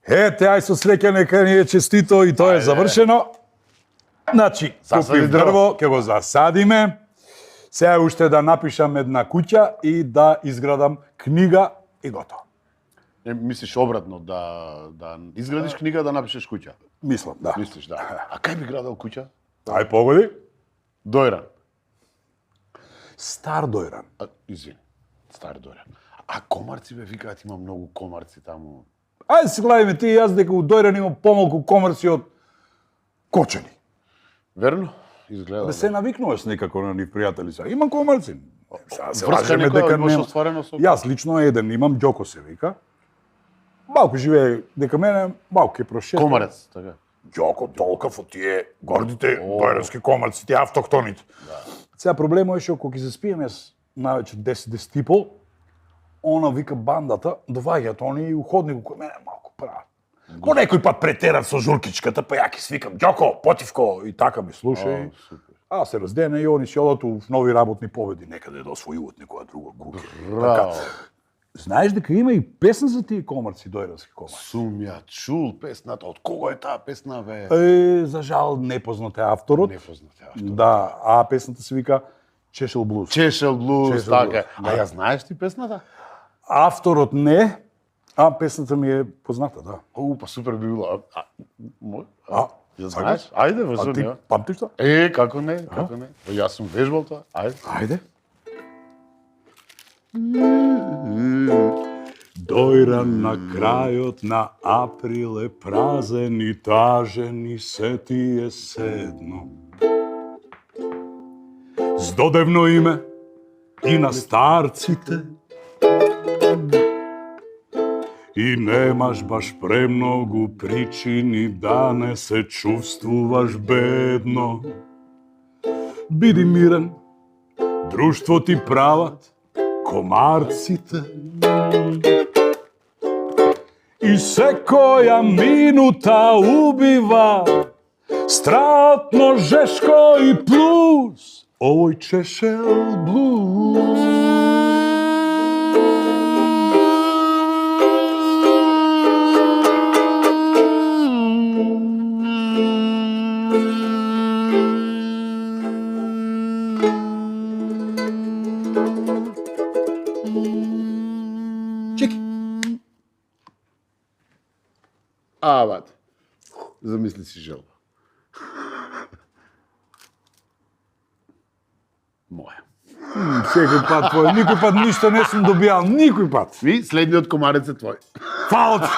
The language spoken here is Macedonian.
Ете, ај со среќа, нека ни е честито и тоа е завршено. Значи, Засади купив дрво, ќе го засадиме. Сега уште да напишам една куќа и да изградам книга и готово. Мислиш обратно, да изградиш книга, да напишеш куќа? Мислам, да. Мислиш, да. А кај би градел куќа? Ај погоди. Дојран. Стар Дојран. Извини, стар Дојран. А комарци бе викаат, има многу комарци таму. Ајде си гледаме ти и јас дека у Дојран има помалку комарци од Кочани. Верно? Изгледа. Да се навикнуваш некако на нив пријатели сега. Има комарци. Сега се Врска лажеме некоја дека имаш нема. остварено со... Јас лично еден имам, Ѓоко се вика. Малку живее дека мене, малку е прошетал. Комарец, така. Ѓоко толкав од тие гордите дојрански комарци, тие автохтоните. Да. Сега проблемот е што кога ќе се спием јас навечер 10 и пол, она вика бандата, доваѓаат они и у ходникот кој мене малку прават. Ко некој пат претерат со журкичката, па ја ќе свикам Ѓоко, потивко и така ми слушај. Супер. А се раздене и они си одат у нови работни победи, некаде да освојуваат некоја друга куќа. Браво. Знаеш дека има и песна за тие комарци, дојрански комарци? Сум ја чул песната. Од кого е таа песна, бе? За жал непознат е авторот. Непознат е автор. Да, а песната се вика Чешел блуз. Чешел блуз, Чешел така. блуз, А да. ја знаеш ти песната? Авторот не, а песната ми е позната, да. Па супер би било. Мој? А, Ја знаеш? Ајде, А важно ти нема. памтиш тоа? Како не, како не. Па јас сум вежбал тоа. Ајде. Ајде. Дојран на крајот на април е празен и тажен и се ти е седно. Здодевно име и на старците и немаш баш премногу причини да не се чувствуваш бедно. Биди мирен, друштво ти прават комарците. И секоја минута убива стратно, жешко и плюс овој чешел блуз. Чеки. Бате. Замисли си желба. Моја. Секој пат твој, никој пат ништо не сум добијал, никој пат. Ми, следниот комарец е твој. Фала ти.